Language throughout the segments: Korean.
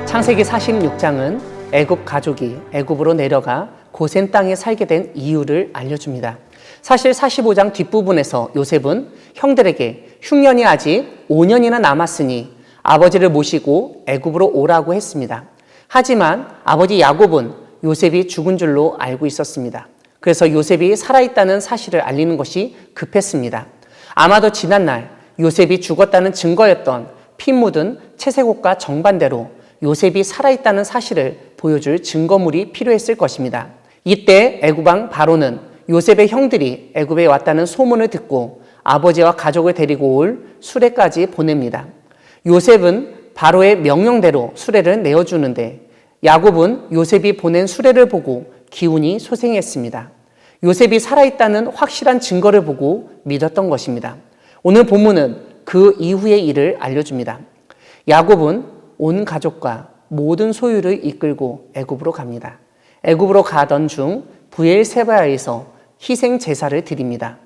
창세기 46장은 애굽 가족이 애굽으로 내려가 고센 땅에 살게 된 이유를 알려줍니다. 사실 45장 뒷부분에서 요셉은 형들에게 흉년이 아직 5년이나 남았으니 아버지를 모시고 애굽으로 오라고 했습니다. 하지만 아버지 야곱은 요셉이 죽은 줄로 알고 있었습니다. 그래서 요셉이 살아있다는 사실을 알리는 것이 급했습니다. 아마도 지난날 요셉이 죽었다는 증거였던 피 묻은 채색옷과 정반대로 요셉이 살아있다는 사실을 보여줄 증거물이 필요했을 것입니다. 이때 애굽왕 바로는 요셉의 형들이 애굽에 왔다는 소문을 듣고 아버지와 가족을 데리고 올 수레까지 보냅니다. 요셉은 바로의 명령대로 수레를 내어주는데 야곱은 요셉이 보낸 수레를 보고 기운이 소생했습니다. 요셉이 살아있다는 확실한 증거를 보고 믿었던 것입니다. 오늘 본문은 그 이후의 일을 알려줍니다. 야곱은 온 가족과 모든 소유를 이끌고 애굽으로 갑니다. 애굽으로 가던 중 브엘세바에서 희생 제사를 드립니다.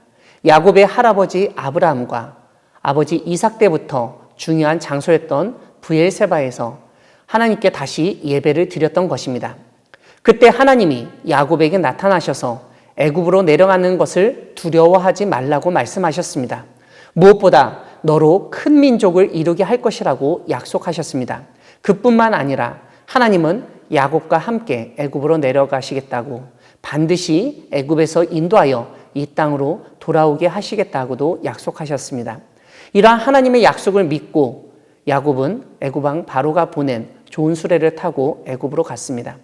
야곱의 할아버지 아브라함과 아버지 이삭 때부터 중요한 장소였던 브엘세바에서 하나님께 다시 예배를 드렸던 것입니다. 그때 하나님이 야곱에게 나타나셔서 애굽으로 내려가는 것을 두려워하지 말라고 말씀하셨습니다. 무엇보다 너로 큰 민족을 이루게 할 것이라고 약속하셨습니다. 그뿐만 아니라 하나님은 야곱과 함께 애굽으로 내려가시겠다고, 반드시 애굽에서 인도하여 이 땅으로 돌아오게 하시겠다고도 약속하셨습니다. 이러한 하나님의 약속을 믿고 야곱은 애굽 왕 바로가 보낸 좋은 수레를 타고 애굽으로 갔습니다.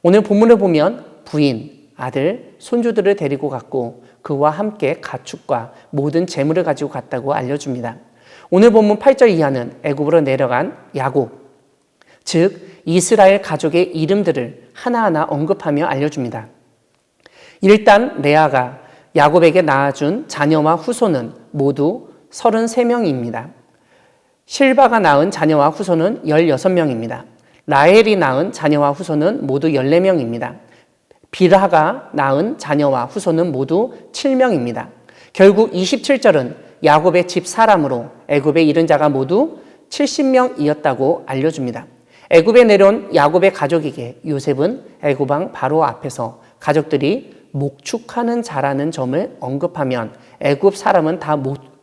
오늘 본문을 보면 부인, 아들, 손주들을 데리고 갔고 그와 함께 가축과 모든 재물을 가지고 갔다고 알려줍니다. 오늘 본문 8절 이하는 애굽으로 내려간 야곱, 즉 이스라엘 가족의 이름들을 하나하나 언급하며 알려줍니다. 일단 레아가 야곱에게 낳아준 자녀와 후손은 모두 33명입니다. 실바가 낳은 자녀와 후손은 16명입니다. 라헬이 낳은 자녀와 후손은 모두 14명입니다. 빌하가 낳은 자녀와 후손은 모두 7명입니다. 결국 27절은 야곱의 집 사람으로 애굽에 이른 자가 모두 70명이었다고 알려줍니다. 애굽에 내려온 야곱의 가족에게 요셉은 애굽 왕 바로 앞에서 가족들이 목축하는 자라는 점을 언급하면 애굽 사람은 다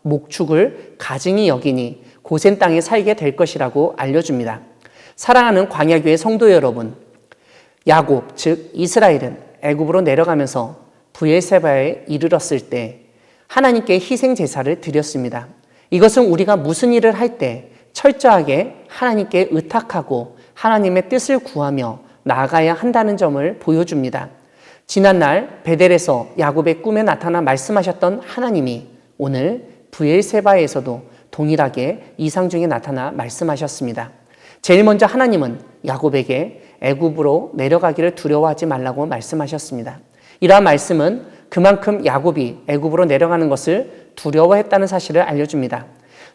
목축을 가증히 여기니 고센 땅에 살게 될 것이라고 알려줍니다. 사랑하는 광야교회 성도 여러분, 야곱, 즉 이스라엘은 애굽으로 내려가면서 브엘세바에 이르렀을 때 하나님께 희생 제사를 드렸습니다. 이것은 우리가 무슨 일을 할 때 철저하게 하나님께 의탁하고 하나님의 뜻을 구하며 나아가야 한다는 점을 보여줍니다. 지난날 베델에서 야곱의 꿈에 나타나 말씀하셨던 하나님이 오늘 브엘세바에서도 동일하게 이상 중에 나타나 말씀하셨습니다. 제일 먼저 하나님은 야곱에게 애굽으로 내려가기를 두려워하지 말라고 말씀하셨습니다. 이러한 말씀은 그만큼 야곱이 애굽으로 내려가는 것을 두려워했다는 사실을 알려줍니다.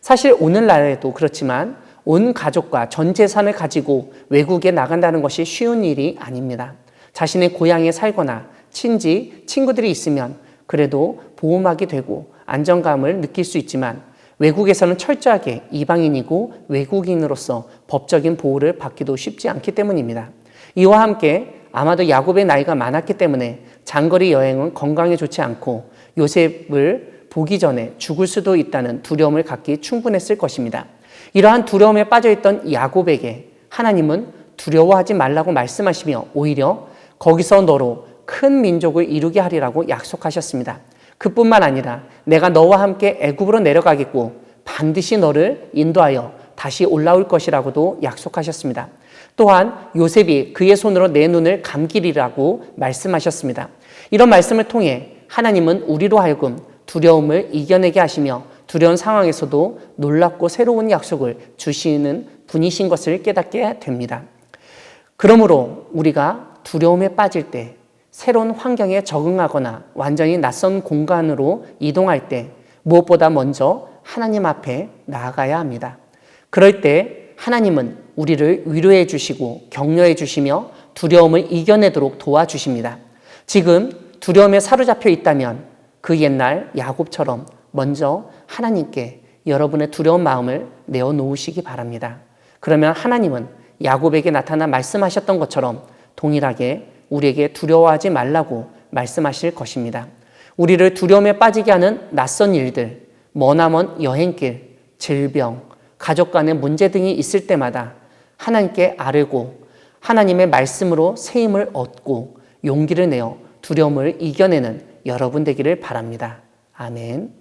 사실 오늘날에도 그렇지만 온 가족과 전 재산을 가지고 외국에 나간다는 것이 쉬운 일이 아닙니다. 자신의 고향에 살거나 친구들이 있으면 그래도 보호막이 되고 안정감을 느낄 수 있지만 외국에서는 철저하게 이방인이고 외국인으로서 법적인 보호를 받기도 쉽지 않기 때문입니다. 이와 함께 아마도 야곱의 나이가 많았기 때문에 장거리 여행은 건강에 좋지 않고 요셉을 보기 전에 죽을 수도 있다는 두려움을 갖기 충분했을 것입니다. 이러한 두려움에 빠져있던 야곱에게 하나님은 두려워하지 말라고 말씀하시며 오히려 거기서 너로 큰 민족을 이루게 하리라고 약속하셨습니다. 그뿐만 아니라 내가 너와 함께 애굽으로 내려가겠고 반드시 너를 인도하여 다시 올라올 것이라고도 약속하셨습니다. 또한 요셉이 그의 손으로 내 눈을 감기리라고 말씀하셨습니다. 이런 말씀을 통해 하나님은 우리로 하여금 두려움을 이겨내게 하시며 두려운 상황에서도 놀랍고 새로운 약속을 주시는 분이신 것을 깨닫게 됩니다. 그러므로 우리가 두려움에 빠질 때 새로운 환경에 적응하거나 완전히 낯선 공간으로 이동할 때 무엇보다 먼저 하나님 앞에 나아가야 합니다. 그럴 때 하나님은 우리를 위로해 주시고 격려해 주시며 두려움을 이겨내도록 도와주십니다. 지금 두려움에 사로잡혀 있다면 그 옛날 야곱처럼 먼저 하나님께 여러분의 두려운 마음을 내어놓으시기 바랍니다. 그러면 하나님은 야곱에게 나타나 말씀하셨던 것처럼 동일하게 우리에게 두려워하지 말라고 말씀하실 것입니다. 우리를 두려움에 빠지게 하는 낯선 일들, 머나먼 여행길, 질병, 가족 간의 문제 등이 있을 때마다 하나님께 아뢰고 하나님의 말씀으로 새 힘을 얻고 용기를 내어 두려움을 이겨내는 여러분 되기를 바랍니다. 아멘.